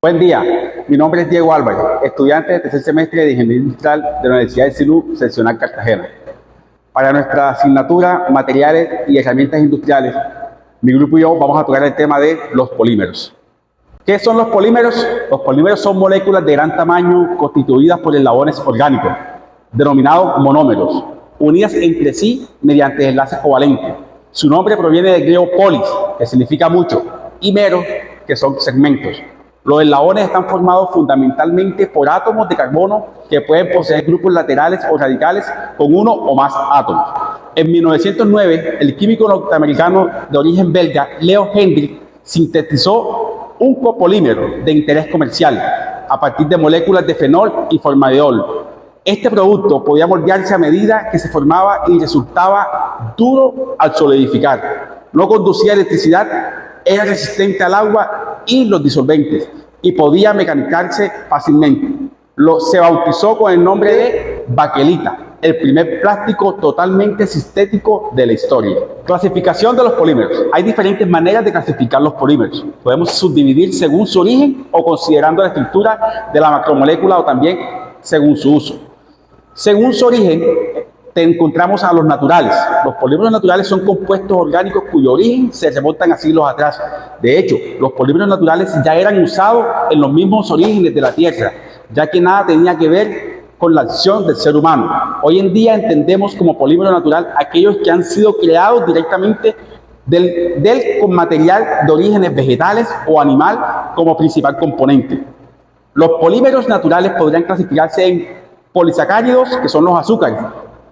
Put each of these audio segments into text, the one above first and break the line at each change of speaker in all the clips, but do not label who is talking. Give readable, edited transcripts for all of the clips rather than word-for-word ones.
Buen día, mi nombre es Diego Álvarez, estudiante de tercer semestre de Ingeniería Industrial de la Universidad del SINU, seccional Cartagena. Para nuestra asignatura Materiales y Herramientas Industriales, mi grupo y yo vamos a tocar el tema de los polímeros. ¿Qué son los polímeros? Los polímeros son moléculas de gran tamaño constituidas por eslabones orgánicos, denominados monómeros, unidas entre sí mediante enlaces covalentes. Su nombre proviene del griego polis, que significa mucho, y meros, que son segmentos. Los eslabones están formados fundamentalmente por átomos de carbono que pueden poseer grupos laterales o radicales con uno o más átomos. En 1909, el químico norteamericano de origen belga, Leo Hendrik, sintetizó un copolímero de interés comercial a partir de moléculas de fenol y formaldehol. Este producto podía moldearse a medida que se formaba y resultaba duro al solidificar. No conducía electricidad, era resistente al agua y los disolventes y podía mecanizarse fácilmente. Se bautizó con el nombre de baquelita, el primer plástico totalmente sintético de la historia. Clasificación de los polímeros. Hay diferentes maneras de clasificar los polímeros. Podemos subdividir según su origen o considerando la estructura de la macromolécula o también según su uso. Según su origen, encontramos a los naturales. Los polímeros naturales son compuestos orgánicos cuyo origen se remontan a siglos atrás. De hecho, los polímeros naturales ya eran usados en los mismos orígenes de la Tierra, ya que nada tenía que ver con la acción del ser humano. Hoy en día entendemos como polímero natural aquellos que han sido creados directamente con material de orígenes vegetales o animal como principal componente. Los polímeros naturales podrían clasificarse en polisacáridos, que son los azúcares,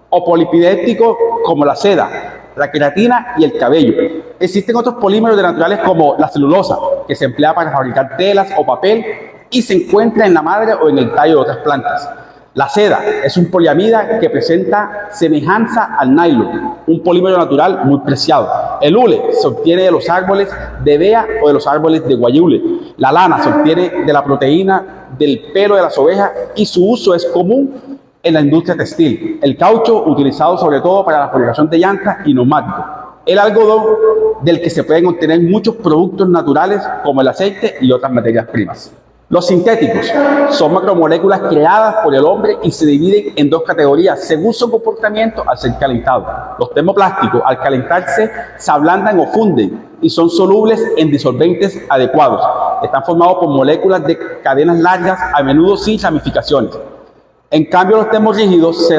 o polipidéticos como la seda, la queratina y el cabello. Existen otros polímeros naturales como la celulosa, que se emplea para fabricar telas o papel y se encuentra en la madre o en el tallo de otras plantas. La seda es un poliamida que presenta semejanza al nylon, un polímero natural muy preciado. El hule se obtiene de los árboles de bea o de los árboles de guayule. La lana se obtiene de la proteína del pelo de las ovejas y su uso es común en la industria textil. El caucho, utilizado sobre todo para la fabricación de llantas y neumáticos. El algodón, del que se pueden obtener muchos productos naturales como el aceite y otras materias primas. Los sintéticos son macromoléculas creadas por el hombre y se dividen en dos categorías según su comportamiento al ser calentados. Los termoplásticos, al calentarse, se ablandan o funden y son solubles en disolventes adecuados. Están formados por moléculas de cadenas largas, a menudo sin ramificaciones. En cambio, los termorrígidos se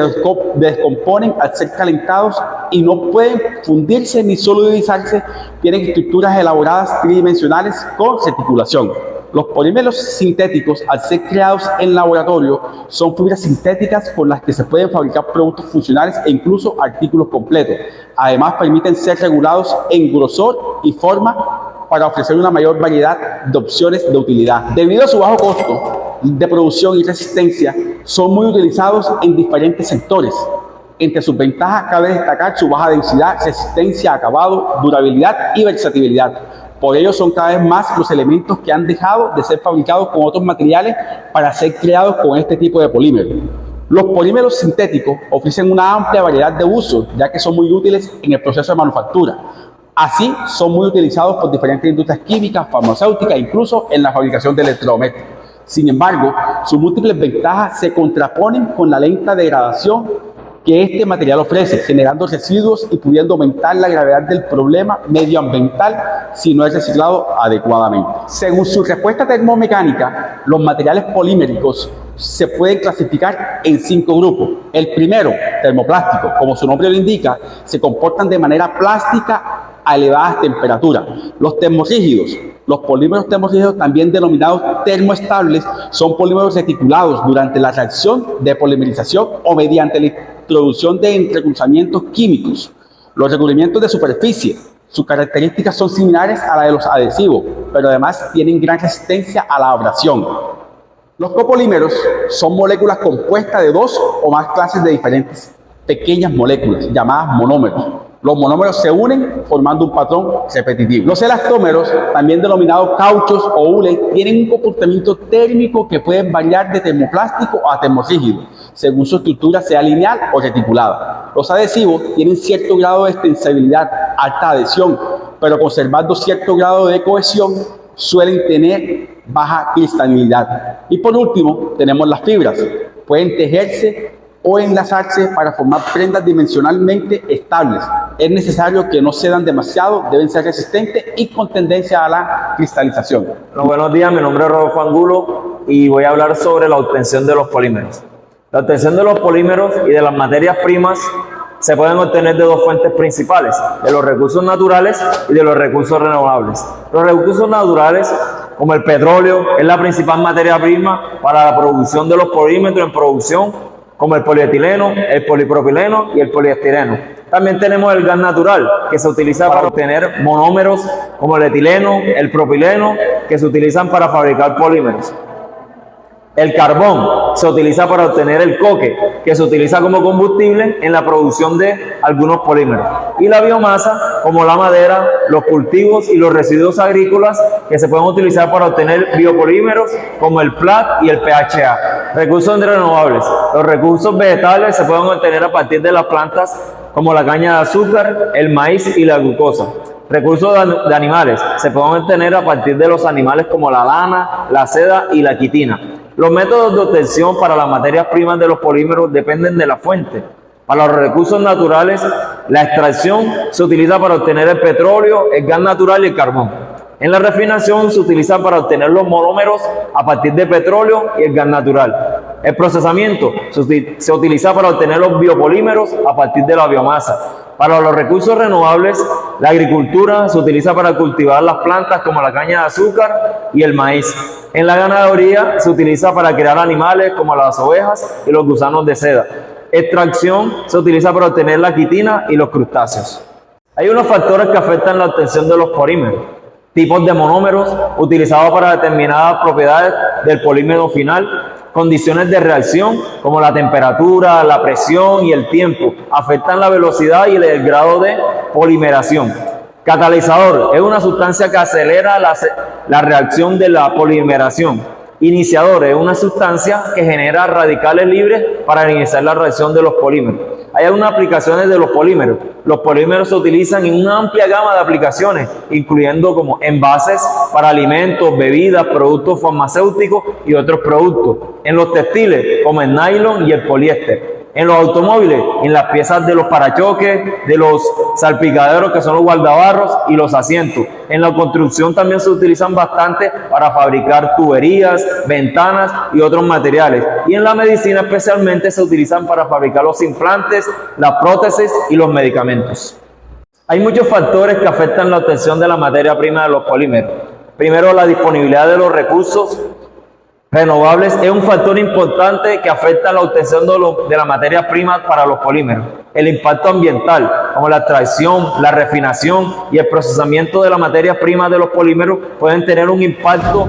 descomponen al ser calentados y no pueden fundirse ni solidificarse. Tienen estructuras elaboradas tridimensionales con reticulación. Los polímeros sintéticos, al ser creados en laboratorio, son fibras sintéticas con las que se pueden fabricar productos funcionales e incluso artículos completos. Además, permiten ser regulados en grosor y forma para ofrecer una mayor variedad de opciones de utilidad. Debido a su bajo costo de producción y resistencia, son muy utilizados en diferentes sectores. Entre sus ventajas cabe destacar su baja densidad, resistencia, acabado, durabilidad y versatilidad. Por ello son cada vez más los elementos que han dejado de ser fabricados con otros materiales para ser creados con este tipo de polímeros. Los polímeros sintéticos ofrecen una amplia variedad de usos, ya que son muy útiles en el proceso de manufactura. Así, son muy utilizados por diferentes industrias químicas, farmacéuticas e incluso en la fabricación de electrodomésticos. Sin embargo, sus múltiples ventajas se contraponen con la lenta degradación que este material ofrece, generando residuos y pudiendo aumentar la gravedad del problema medioambiental si no es reciclado adecuadamente. Según su respuesta termomecánica, los materiales poliméricos se pueden clasificar en 5 grupos. El primero, termoplástico, como su nombre lo indica, se comportan de manera plástica a elevadas temperaturas. Los termorrígidos, los polímeros termorrígidos, también denominados termoestables, son polímeros reticulados durante la reacción de polimerización o mediante la introducción de entrecruzamientos químicos. Los recubrimientos de superficie, sus características son similares a las de los adhesivos, pero además tienen gran resistencia a la abrasión. Los copolímeros son moléculas compuestas de 2 o más clases de diferentes pequeñas moléculas, llamadas monómeros. Los monómeros se unen formando un patrón repetitivo. Los elastómeros, también denominados cauchos o hules, tienen un comportamiento térmico que pueden variar de termoplástico a termorrígido, según su estructura sea lineal o reticulada. Los adhesivos tienen cierto grado de extensibilidad, alta adhesión, pero conservando cierto grado de cohesión, suelen tener baja cristalizidad. Y por último, tenemos las fibras. Pueden tejerse o enlazarse para formar prendas dimensionalmente estables. Es necesario que no cedan demasiado, deben ser resistentes y con tendencia a la cristalización.
Bueno, buenos días, mi nombre es Rodolfo Angulo y voy a hablar sobre la obtención de los polímeros. La obtención de los polímeros y de las materias primas se pueden obtener de dos fuentes principales, de los recursos naturales y de los recursos renovables. Los recursos naturales, como el petróleo, es la principal materia prima para la producción de los polímeros en producción, como el polietileno, el polipropileno y el poliestireno. También tenemos el gas natural, que se utiliza para obtener monómeros como el etileno, el propileno, que se utilizan para fabricar polímeros. El carbón se utiliza para obtener el coque, que se utiliza como combustible en la producción de algunos polímeros. Y la biomasa, como la madera, los cultivos y los residuos agrícolas, que se pueden utilizar para obtener biopolímeros como el PLAT y el PHA. Recursos renovables. Los recursos vegetales se pueden obtener a partir de las plantas como la caña de azúcar, el maíz y la glucosa. Recursos de animales se pueden obtener a partir de los animales como la lana, la seda y la quitina. Los métodos de obtención para las materias primas de los polímeros dependen de la fuente. Para los recursos naturales, la extracción se utiliza para obtener el petróleo, el gas natural y el carbón. En la refinación se utiliza para obtener los monómeros a partir de petróleo y el gas natural. El procesamiento se utiliza para obtener los biopolímeros a partir de la biomasa. Para los recursos renovables, la agricultura se utiliza para cultivar las plantas como la caña de azúcar y el maíz. En la ganadería se utiliza para crear animales como las ovejas y los gusanos de seda. Extracción se utiliza para obtener la quitina y los crustáceos. Hay unos factores que afectan la obtención de los polímeros. Tipos de monómeros utilizados para determinadas propiedades del polímero final. Condiciones de reacción como la temperatura, la presión y el tiempo afectan la velocidad y el grado de polimeración. Catalizador es una sustancia que acelera la reacción de la polimeración. Iniciador es una sustancia que genera radicales libres para iniciar la reacción de los polímeros. Hay algunas aplicaciones de los polímeros. Los polímeros se utilizan en una amplia gama de aplicaciones, incluyendo como envases para alimentos, bebidas, productos farmacéuticos y otros productos. En los textiles, como el nylon y el poliéster. En los automóviles, en las piezas de los parachoques, de los salpicaderos que son los guardabarros y los asientos. En la construcción también se utilizan bastante para fabricar tuberías, ventanas y otros materiales. Y en la medicina especialmente se utilizan para fabricar los implantes, las prótesis y los medicamentos. Hay muchos factores que afectan la obtención de la materia prima de los polímeros. Primero, la disponibilidad de los recursos renovables es un factor importante que afecta la obtención de la materia prima para los polímeros. El impacto ambiental, como la extracción, la refinación y el procesamiento de la materia prima de los polímeros pueden tener un impacto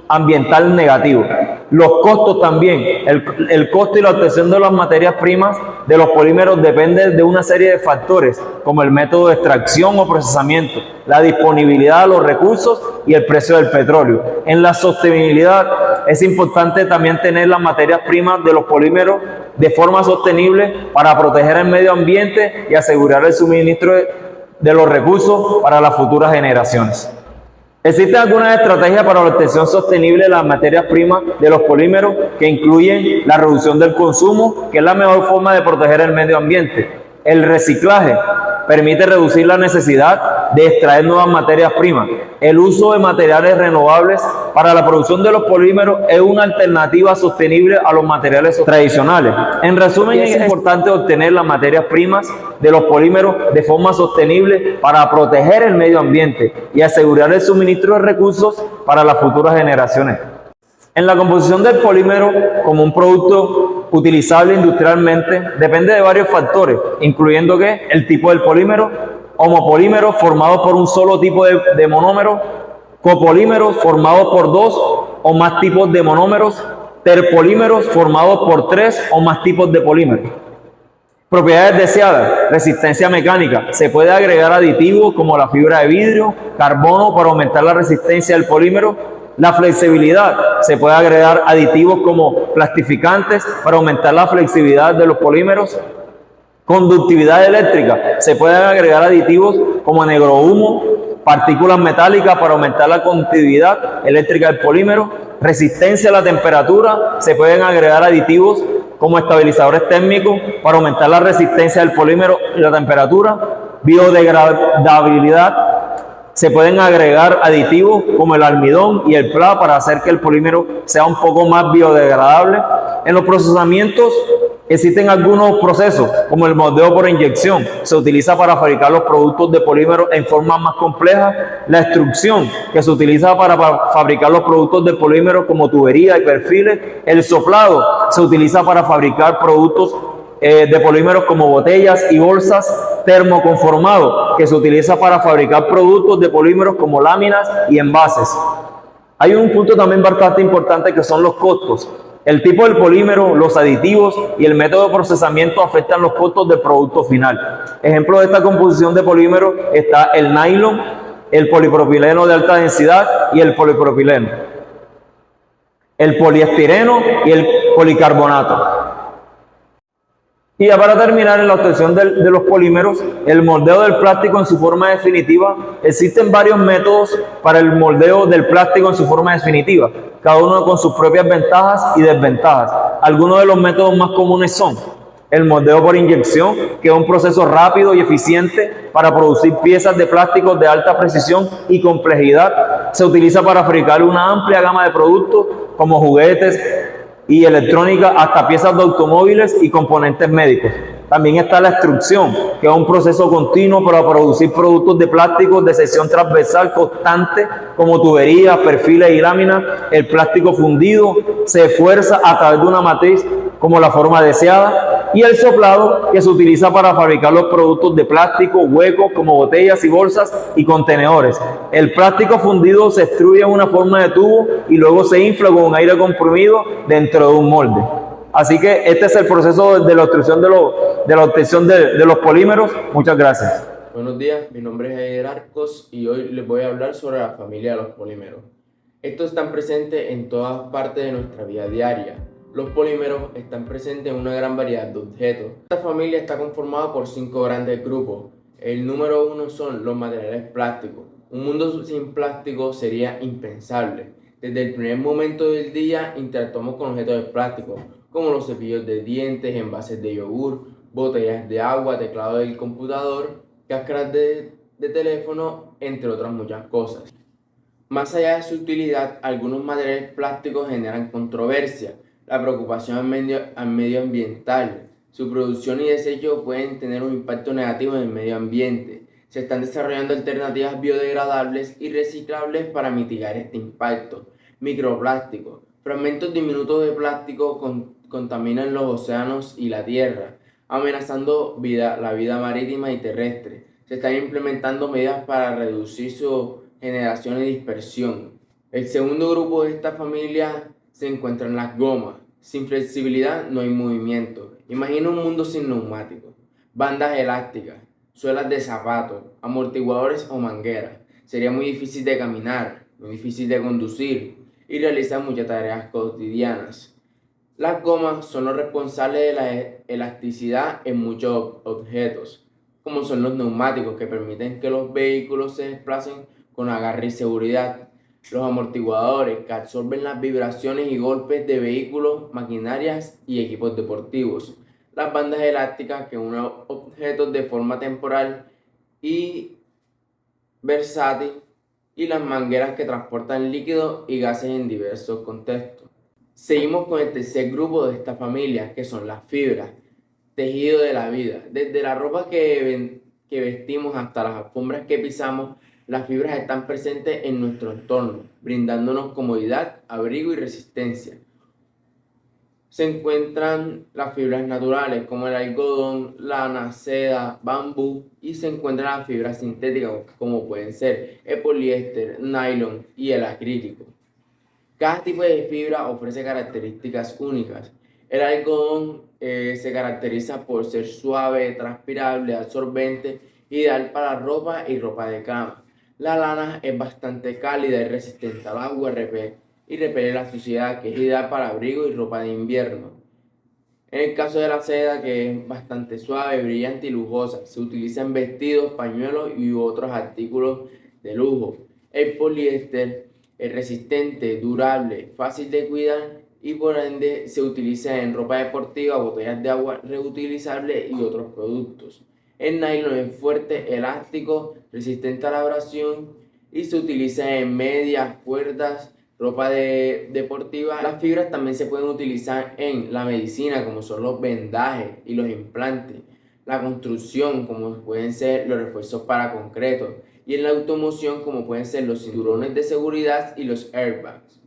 ambiental negativo. Los costos también. El costo y la obtención de las materias primas de los polímeros depende de una serie de factores, como el método de extracción o procesamiento, la disponibilidad de los recursos y el precio del petróleo. En la sostenibilidad es importante también tener las materias primas de los polímeros de forma sostenible para proteger el medio ambiente y asegurar el suministro de los recursos para las futuras generaciones. Existen algunas estrategias para la obtención sostenible de las materias primas de los polímeros que incluyen la reducción del consumo, que es la mejor forma de proteger el medio ambiente. El reciclaje permite reducir la necesidad de extraer nuevas materias primas. El uso de materiales renovables para la producción de los polímeros es una alternativa sostenible a los materiales tradicionales. En resumen, es importante obtener las materias primas de los polímeros de forma sostenible para proteger el medio ambiente y asegurar el suministro de recursos para las futuras generaciones. En la composición del polímero como un producto utilizable industrialmente depende de varios factores, incluyendo el tipo del polímero, homopolímeros formados por un solo tipo de monómero, copolímeros formados por dos o más tipos de monómeros, terpolímeros formados por tres o más tipos de polímeros. Propiedades deseadas, resistencia mecánica. Se puede agregar aditivos como la fibra de vidrio, carbono para aumentar la resistencia del polímero. La flexibilidad, se puede agregar aditivos como plastificantes para aumentar la flexibilidad de los polímeros. Conductividad eléctrica, se pueden agregar aditivos como negrohumo partículas metálicas para aumentar la conductividad eléctrica del polímero, resistencia a la temperatura, se pueden agregar aditivos como estabilizadores térmicos para aumentar la resistencia del polímero y la temperatura, biodegradabilidad, se pueden agregar aditivos como el almidón y el PLA para hacer que el polímero sea un poco más biodegradable. En los procesamientos existen algunos procesos como el moldeo por inyección, se utiliza para fabricar los productos de polímero en forma más compleja, la extrusión que se utiliza para fabricar los productos de polímero como tubería y perfiles, el soplado se utiliza para fabricar productos de polímeros como botellas y bolsas, termoconformado que se utiliza para fabricar productos de polímeros como láminas y envases. Hay un punto también bastante importante que son los costos. El tipo del polímero, los aditivos y el método de procesamiento afectan los costos del producto final. Ejemplo de esta composición de polímero está el nylon, el polipropileno de alta densidad y el polipropileno, el poliestireno y el policarbonato. Y ya para terminar, en la obtención de los polímeros, el moldeo del plástico en su forma definitiva, existen varios métodos para el moldeo del plástico en su forma definitiva, cada uno con sus propias ventajas y desventajas. Algunos de los métodos más comunes son el moldeo por inyección, que es un proceso rápido y eficiente para producir piezas de plásticos de alta precisión y complejidad. Se utiliza para fabricar una amplia gama de productos como juguetes y electrónica hasta piezas de automóviles y componentes médicos. También está la extrusión, que es un proceso continuo para producir productos de plástico de sección transversal constante como tuberías, perfiles y láminas. El plástico fundido se fuerza a través de una matriz como la forma deseada, y el soplado, que se utiliza para fabricar los productos de plástico huecos como botellas y bolsas y contenedores. El plástico fundido se extruye en una forma de tubo y luego se infla con un aire comprimido dentro de un molde. Así que este es el proceso de la obtención de los polímeros. Muchas gracias.
Buenos días, mi nombre es Javier Arcos y hoy les voy a hablar sobre la familia de los polímeros. Estos están presentes en todas partes de nuestra vida diaria. Los polímeros están presentes en una gran variedad de objetos. Esta familia está conformada por 5 grandes grupos. El número 1 son los materiales plásticos. Un mundo sin plástico sería impensable. Desde el primer momento del día interactuamos con objetos de plástico, como los cepillos de dientes, envases de yogur, botellas de agua, teclado del computador, cáscaras de teléfono, entre otras muchas cosas. Más allá de su utilidad, algunos materiales plásticos generan controversia. La preocupación al medio ambiental, su producción y desecho pueden tener un impacto negativo en el medio ambiente. Se están desarrollando alternativas biodegradables y reciclables para mitigar este impacto. Microplásticos. Fragmentos diminutos de plástico contaminan los océanos y la tierra, amenazando la vida marítima y terrestre. Se están implementando medidas para reducir su generación y dispersión. El segundo grupo de esta familia se encuentran las gomas. Sin flexibilidad no hay movimiento. Imagina un mundo sin neumáticos, bandas elásticas, suelas de zapatos, amortiguadores o mangueras. Sería muy difícil de caminar, muy difícil de conducir y realizar muchas tareas cotidianas. Las gomas son los responsables de la elasticidad en muchos objetos, como son los neumáticos, que permiten que los vehículos se desplacen con agarre y seguridad. Los amortiguadores, que absorben las vibraciones y golpes de vehículos, maquinarias y equipos deportivos. Las bandas elásticas, que unen objetos de forma temporal y versátil. Y las mangueras, que transportan líquidos y gases en diversos contextos. Seguimos con el tercer grupo de esta familia, que son las fibras, tejido de la vida. Desde la ropa que vestimos hasta las alfombras que pisamos, las fibras están presentes en nuestro entorno, brindándonos comodidad, abrigo y resistencia. Se encuentran las fibras naturales, como el algodón, lana, seda, bambú, y se encuentran las fibras sintéticas, como pueden ser el poliéster, nylon y el acrílico. Cada tipo de fibra ofrece características únicas. El algodón se caracteriza por ser suave, transpirable, absorbente, ideal para ropa y ropa de cama. La lana es bastante cálida y resistente al agua y repele la suciedad, que es ideal para abrigo y ropa de invierno. En el caso de la seda, que es bastante suave, brillante y lujosa, se utiliza en vestidos, pañuelos y otros artículos de lujo. El poliéster es resistente, durable, fácil de cuidar y por ende se utiliza en ropa deportiva, botellas de agua reutilizables y otros productos. El nylon es fuerte, elástico, resistente a la abrasión y se utiliza en medias, cuerdas, ropa deportiva. Las fibras también se pueden utilizar en la medicina, como son los vendajes y los implantes, la construcción, como pueden ser los refuerzos para concreto, y en la automoción, como pueden ser los cinturones de seguridad y los airbags.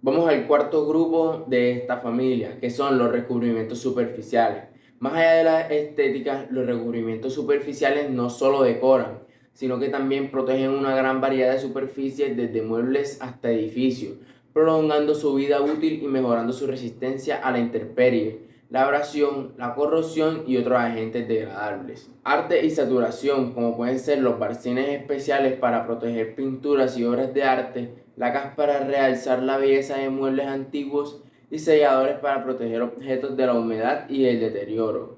Vamos al cuarto grupo de esta familia, que son los recubrimientos superficiales. Más allá de la estética, los recubrimientos superficiales no solo decoran, sino que también protegen una gran variedad de superficies, desde muebles hasta edificios, prolongando su vida útil y mejorando su resistencia a la intemperie, la abrasión, la corrosión y otros agentes degradables. Arte y saturación, como pueden ser los barcines especiales para proteger pinturas y obras de arte, lacas para realzar la belleza de muebles antiguos y selladores para proteger objetos de la humedad y el deterioro.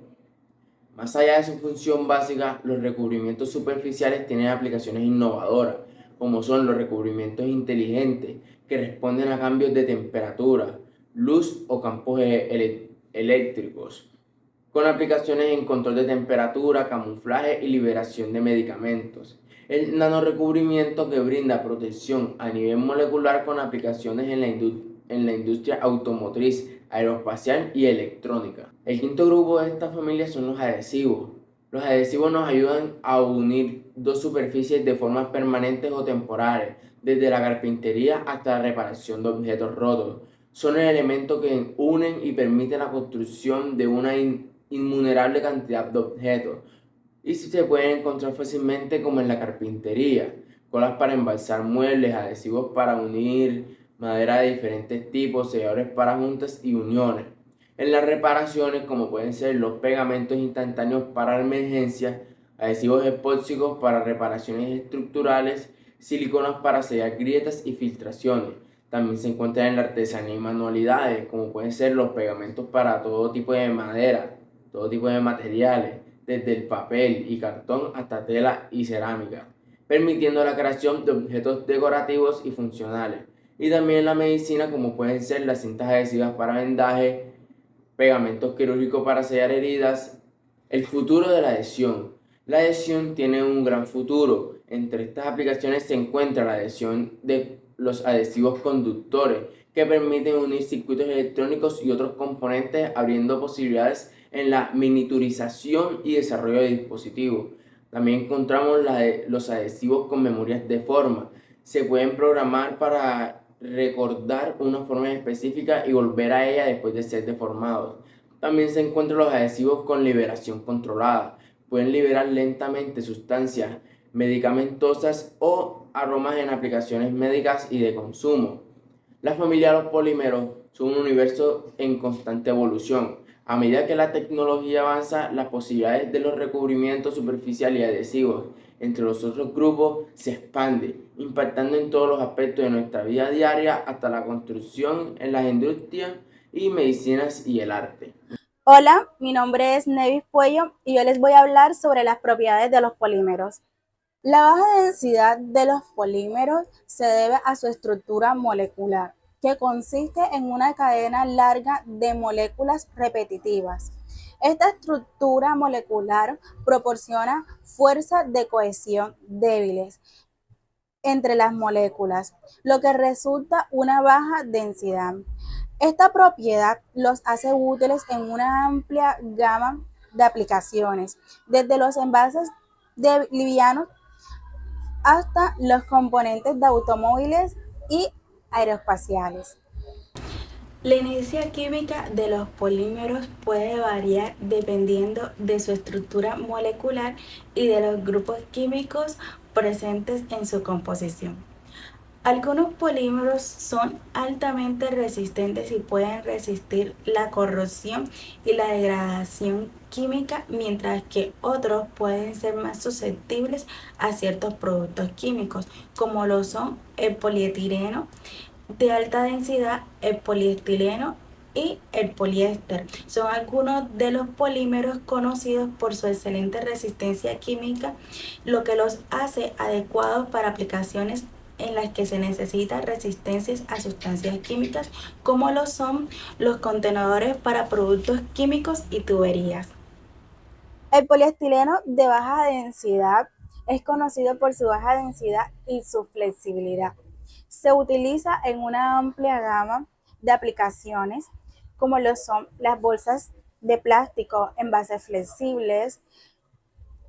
Más allá de su función básica, los recubrimientos superficiales tienen aplicaciones innovadoras, como son los recubrimientos inteligentes, que responden a cambios de temperatura, luz o campos eléctricos, con aplicaciones en control de temperatura, camuflaje y liberación de medicamentos. El nanorecubrimiento, que brinda protección a nivel molecular con aplicaciones en la industria automotriz, aeroespacial y electrónica. El quinto grupo de esta familia son los adhesivos. Los adhesivos nos ayudan a unir dos superficies de formas permanentes o temporales, desde la carpintería hasta la reparación de objetos rotos. Son el elemento que unen y permiten la construcción de una innumerable cantidad de objetos, y se pueden encontrar fácilmente como en la carpintería: colas para embalsar muebles, adhesivos para unir madera de diferentes tipos, selladores para juntas y uniones. En las reparaciones, como pueden ser los pegamentos instantáneos para emergencias, adhesivos epóxicos para reparaciones estructurales, siliconas para sellar grietas y filtraciones. También se encuentran en la artesanía y manualidades, como pueden ser los pegamentos para todo tipo de madera, todo tipo de materiales, desde el papel y cartón hasta tela y cerámica, permitiendo la creación de objetos decorativos y funcionales. Y también en la medicina, como pueden ser las cintas adhesivas para vendaje, pegamentos quirúrgicos para sellar heridas. El futuro de la adhesión. La adhesión tiene un gran futuro. Entre estas aplicaciones se encuentra la adhesión de los adhesivos conductores, que permiten unir circuitos electrónicos y otros componentes, abriendo posibilidades en la miniaturización y desarrollo de dispositivos. También encontramos los adhesivos con memorias de forma. Se pueden programar para recordar una forma específica y volver a ella después de ser deformados. También se encuentran los adhesivos con liberación controlada. Pueden liberar lentamente sustancias medicamentosas o aromas en aplicaciones médicas y de consumo. La familia de los polímeros son un universo en constante evolución. A medida que la tecnología avanza, las posibilidades de los recubrimientos superficiales y adhesivos entre los otros grupos se expanden, impactando en todos los aspectos de nuestra vida diaria, hasta la construcción, en las industrias y medicinas y el arte.
Hola, mi nombre es Nevis Puello y yo les voy a hablar sobre las propiedades de los polímeros. La baja densidad de los polímeros se debe a su estructura molecular, que consiste en una cadena larga de moléculas repetitivas. Esta estructura molecular proporciona fuerzas de cohesión débiles entre las moléculas, lo que resulta una baja densidad. Esta propiedad los hace útiles en una amplia gama de aplicaciones, desde los envases livianos hasta los componentes de automóviles y aeroespaciales. La inercia química de los polímeros puede variar dependiendo de su estructura molecular y de los grupos químicos presentes en su composición. Algunos polímeros son altamente resistentes y pueden resistir la corrosión y la degradación química, mientras que otros pueden ser más susceptibles a ciertos productos químicos, como lo son el polietileno de alta densidad, el poliestireno y el poliéster. Son algunos de los polímeros conocidos por su excelente resistencia química, lo que los hace adecuados para aplicaciones en las que se necesita resistencias a sustancias químicas, como lo son los contenedores para productos químicos y tuberías. El poliestileno de baja densidad es conocido por su baja densidad y su flexibilidad. Se utiliza en una amplia gama de aplicaciones, como lo son las bolsas de plástico, envases flexibles,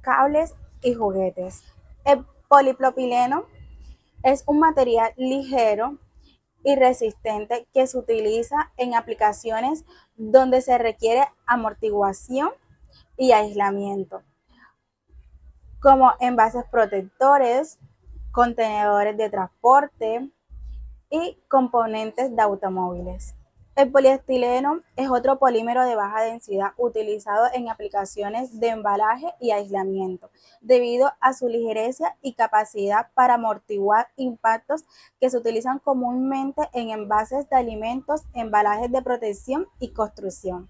cables y juguetes. El polipropileno es un material ligero y resistente que se utiliza en aplicaciones donde se requiere amortiguación y aislamiento, como envases protectores, contenedores de transporte y componentes de automóviles. El poliestileno es otro polímero de baja densidad utilizado en aplicaciones de embalaje y aislamiento, debido a su ligereza y capacidad para amortiguar impactos que se utilizan comúnmente en envases de alimentos, embalajes de protección y construcción.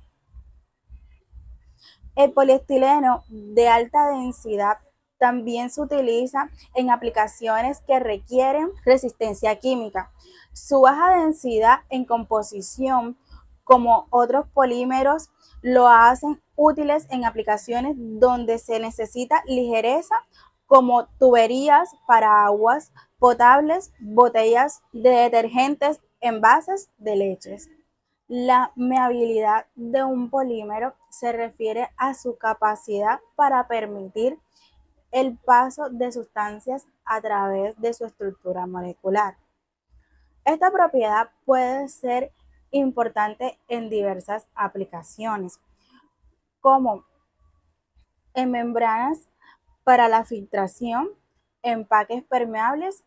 El poliestileno de alta densidad también se utiliza en aplicaciones que requieren resistencia química. Su baja densidad en composición, como otros polímeros, lo hacen útiles en aplicaciones donde se necesita ligereza, como tuberías para aguas potables, botellas de detergentes, envases de leches. La meabilidad de un polímero se refiere a su capacidad para permitir el paso de sustancias a través de su estructura molecular. Esta propiedad puede ser importante en diversas aplicaciones, como en membranas para la filtración, empaques permeables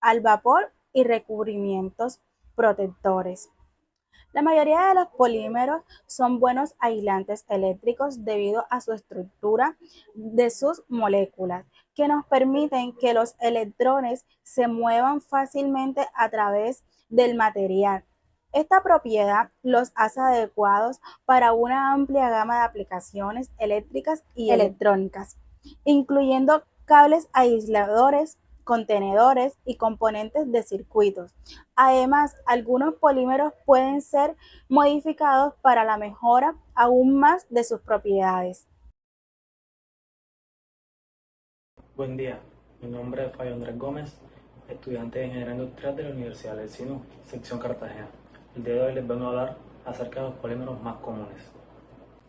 al vapor y recubrimientos protectores. La mayoría de los polímeros son buenos aislantes eléctricos debido a su estructura de sus moléculas, que nos permiten que los electrones se muevan fácilmente a través del material. Esta propiedad los hace adecuados para una amplia gama de aplicaciones eléctricas y electrónicas, incluyendo cables aisladores, contenedores y componentes de circuitos. Además, algunos polímeros pueden ser modificados para la mejora aún más de sus propiedades.
Buen día, mi nombre es Fabio Andrés Gómez, estudiante de Ingeniería Industrial de la Universidad del SINU, sección Cartagena. El día de hoy les vengo a hablar acerca de los polímeros más comunes.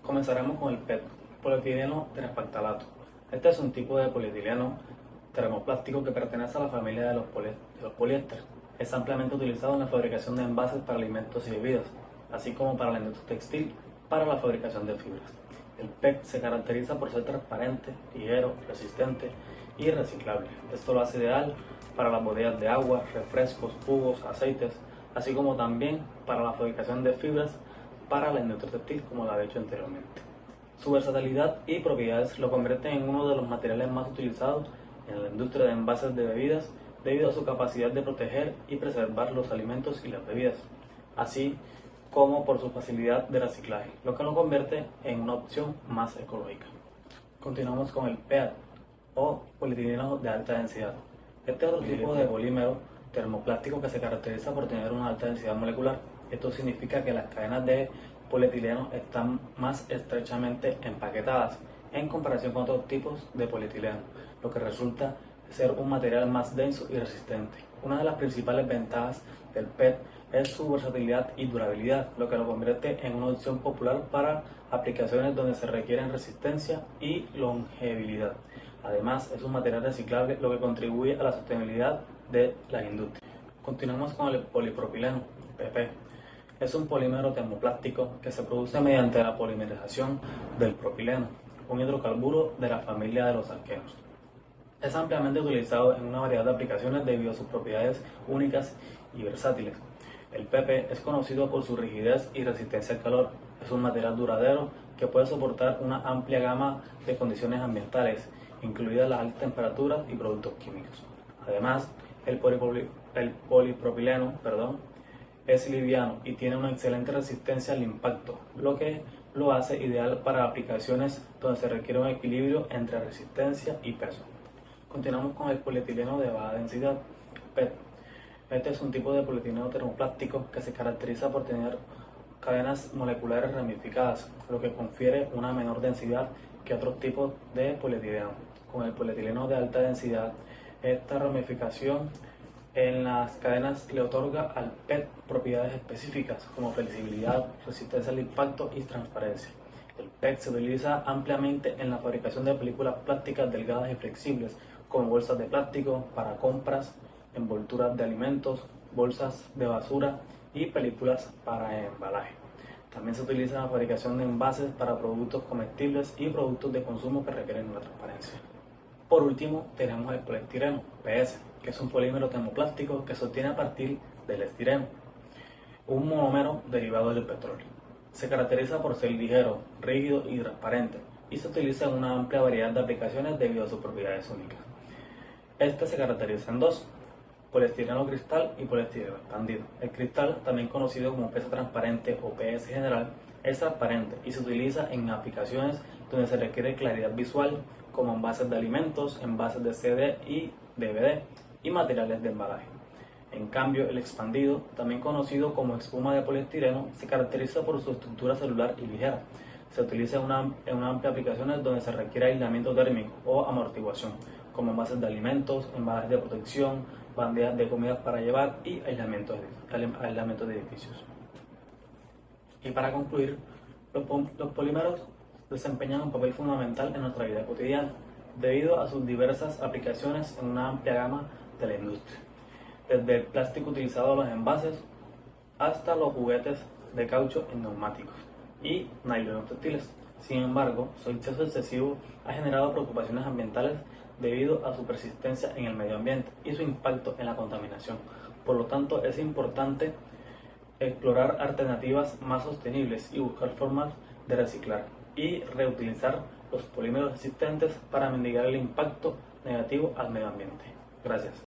Comenzaremos con el PET, polietileno terephtalato. Este es un tipo de polietileno termoplástico que pertenece a la familia de los poliéster. Es ampliamente utilizado en la fabricación de envases para alimentos y bebidas, así como para la industria textil, para la fabricación de fibras. El PET se caracteriza por ser transparente, ligero, resistente y reciclable. Esto lo hace ideal para las botellas de agua, refrescos, jugos, aceites, así como también para la fabricación de fibras para la industria textil, como lo he dicho anteriormente. Su versatilidad y propiedades lo convierten en uno de los materiales más utilizados en la industria de envases de bebidas debido a su capacidad de proteger y preservar los alimentos y las bebidas, así como por su facilidad de reciclaje, lo que lo convierte en una opción más ecológica. Continuamos con el PET o polietileno de alta densidad. Este es otro tipo de polímero termoplástico que se caracteriza por tener una alta densidad molecular. Esto significa que las cadenas de polietileno están más estrechamente empaquetadas en comparación con otros tipos de polietileno, lo que resulta ser un material más denso y resistente. Una de las principales ventajas del PET es su versatilidad y durabilidad, lo que lo convierte en una opción popular para aplicaciones donde se requieren resistencia y longevidad. Además, es un material reciclable, lo que contribuye a la sostenibilidad de la industria. Continuamos con el polipropileno, PP. Es un polímero termoplástico que se produce mediante la polimerización del propileno, un hidrocarburo de la familia de los alquenos. Es ampliamente utilizado en una variedad de aplicaciones debido a sus propiedades únicas y versátiles. El PP es conocido por su rigidez y resistencia al calor. Es un material duradero que puede soportar una amplia gama de condiciones ambientales, incluidas las altas temperaturas y productos químicos. Además, el polipropileno es liviano y tiene una excelente resistencia al impacto, lo que lo hace ideal para aplicaciones donde se requiere un equilibrio entre resistencia y peso. Continuamos con el polietileno de baja densidad, PET. Este es un tipo de polietileno termoplástico que se caracteriza por tener cadenas moleculares ramificadas, lo que confiere una menor densidad que otros tipos de polietileno. Con el polietileno de alta densidad, esta ramificación en las cadenas le otorga al PET propiedades específicas como flexibilidad, resistencia al impacto y transparencia. El PET se utiliza ampliamente en la fabricación de películas plásticas delgadas y flexibles, como bolsas de plástico para compras, envolturas de alimentos, bolsas de basura y películas para embalaje. También se utiliza en la fabricación de envases para productos comestibles y productos de consumo que requieren una transparencia. Por último, tenemos el poliestireno, PS, que es un polímero termoplástico que se obtiene a partir del estireno, un monómero derivado del petróleo. Se caracteriza por ser ligero, rígido y transparente, y se utiliza en una amplia variedad de aplicaciones debido a sus propiedades únicas. Este se caracteriza en dos: poliestireno cristal y poliestireno expandido. El cristal, también conocido como pieza transparente o PS general, es transparente y se utiliza en aplicaciones donde se requiere claridad visual, como envases de alimentos, envases de CD y DVD y materiales de embalaje. En cambio, el expandido, también conocido como espuma de poliestireno, se caracteriza por su estructura celular y ligera. Se utiliza en una amplia aplicaciones donde se requiere aislamiento térmico o amortiguación, como envases de alimentos, envases de protección, bandejas de comidas para llevar y aislamiento de edificios. Y para concluir, los polímeros desempeñan un papel fundamental en nuestra vida cotidiana, debido a sus diversas aplicaciones en una amplia gama de la industria, desde el plástico utilizado en los envases hasta los juguetes de caucho en neumáticos y nylon textiles. Sin embargo, su exceso excesivo ha generado preocupaciones ambientales debido a su persistencia en el medio ambiente y su impacto en la contaminación. Por lo tanto, es importante explorar alternativas más sostenibles y buscar formas de reciclar y reutilizar los polímeros existentes para mitigar el impacto negativo al medio ambiente. Gracias.